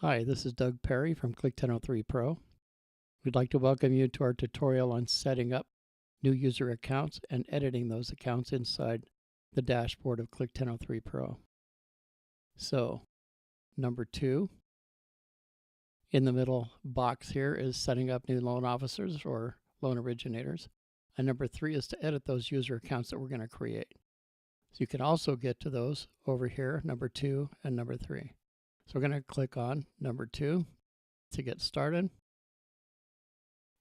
Hi, this is Doug Perry from Click1003 Pro. We'd like to welcome you to our tutorial on setting up new user accounts and editing those accounts inside the dashboard of Click1003 Pro. So, number 2, in the middle box here is setting up new loan officers or loan originators. And number 3 is to edit those user accounts that we're going to create. So you can also get to those over here, number 2 and number 3. So we're going to click on number 2 to get started.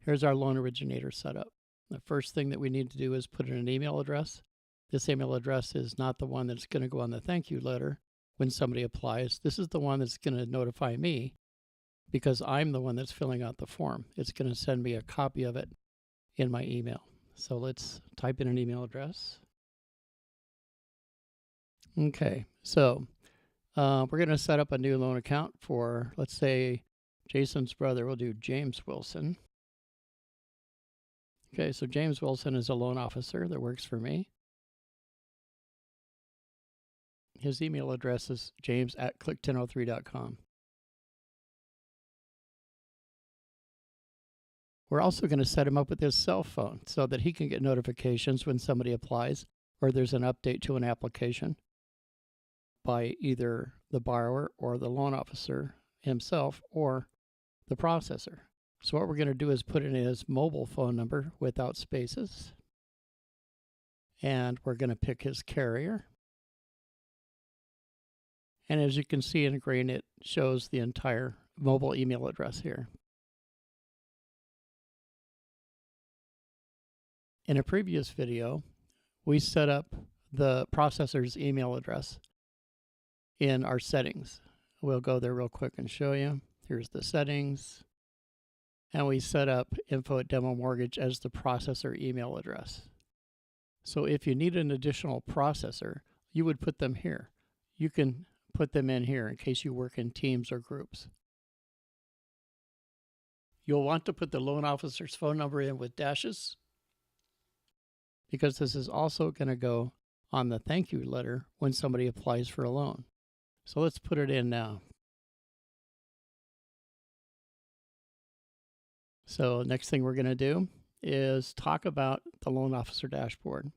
Here's our loan originator setup. The first thing that we need to do is put in an email address. This email address is not the one that's going to go on the thank you letter when somebody applies. This is the one that's going to notify me because I'm the one that's filling out the form. It's going to send me a copy of it in my email. So let's type in an email address. Okay, so we're going to set up a new loan account for, let's say, Jason's brother. We'll do James Wilson. Okay, so James Wilson is a loan officer that works for me. His email address is james@click1003.com. We're also going to set him up with his cell phone so that he can get notifications when somebody applies or there's an update to an application by either the borrower or the loan officer himself or the processor. So what we're going to do is put in his mobile phone number without spaces. And we're going to pick his carrier. And as you can see in green, it shows the entire mobile email address here. In a previous video, we set up the processor's email address in our settings. We'll go there real quick and show you. Here's the settings. And we set up info@demomortgage as the processor email address. So if you need an additional processor, you would put them here. You can put them in here in case you work in teams or groups. You'll want to put the loan officer's phone number in with dashes because this is also going to go on the thank you letter when somebody applies for a loan. So let's put it in now. So next thing we're going to do is talk about the loan officer dashboard.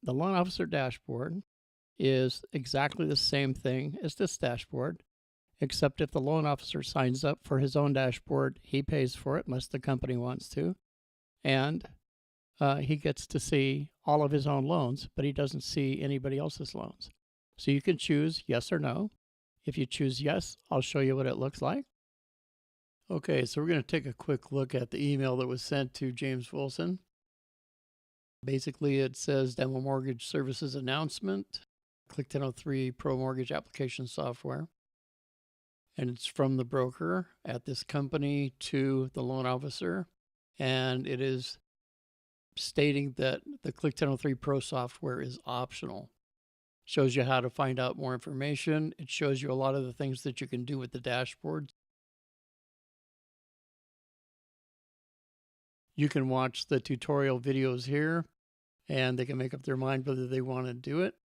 The loan officer dashboard is exactly the same thing as this dashboard, except if the loan officer signs up for his own dashboard, he pays for it unless the company wants to, and he gets to see all of his own loans, but he doesn't see anybody else's loans. So you can choose yes or no. If you choose yes, I'll show you what it looks like. Okay, so we're going to take a quick look at the email that was sent to James Wilson. Basically, it says Demo Mortgage Services Announcement, Click1003 Pro Mortgage Application Software. And it's from the broker at this company to the loan officer. And it is stating that the Click1003 Pro software is optional. Shows you how to find out more information. It shows you a lot of the things that you can do with the dashboard. You can watch the tutorial videos here and they can make up their mind whether they want to do it.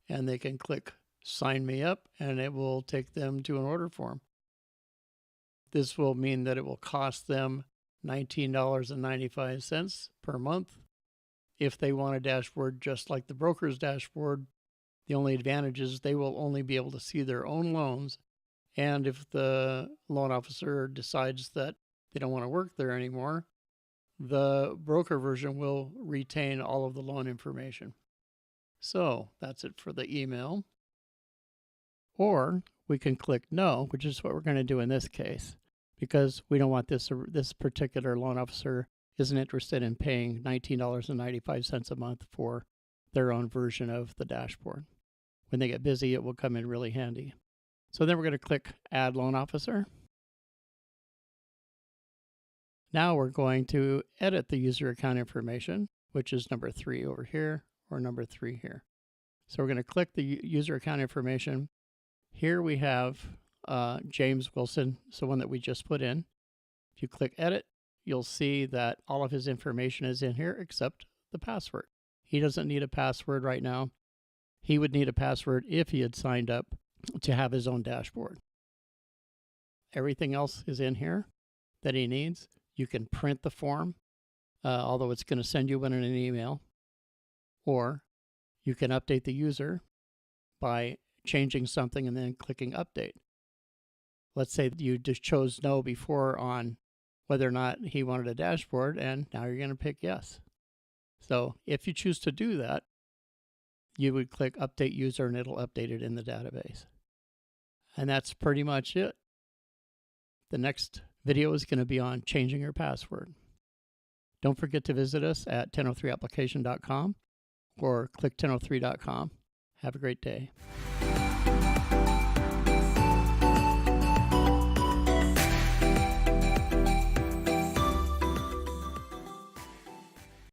And they can click sign me up and it will take them to an order form. This will mean that it will cost them $19.95 per month. If they want a dashboard just like the broker's dashboard, the only advantage is they will only be able to see their own loans. And if the loan officer decides that they don't want to work there anymore, the broker version will retain all of the loan information. So that's it for the email. Or we can click no, which is what we're going to do in this case, because we don't want this particular loan officer isn't interested in paying $19.95 a month for their own version of the dashboard. When they get busy, it will come in really handy. So then we're going to click Add Loan Officer. Now we're going to edit the user account information, which is number 3 over here or number 3 here. So we're going to click the user account information. Here we have James Wilson, so one that we just put in. If you click Edit, you'll see that all of his information is in here except the password. He doesn't need a password right now. He would need a password if he had signed up to have his own dashboard. Everything else is in here that he needs. You can print the form, although it's going to send you one in an email, or you can update the user by changing something and then clicking update. Let's say you just chose no before on whether or not he wanted a dashboard, and now you're going to pick yes. So if you choose to do that, you would click update user and it'll update it in the database. And that's pretty much it. The next video is going to be on changing your password. Don't forget to visit us at 1003application.com or click1003.com. Have a great day.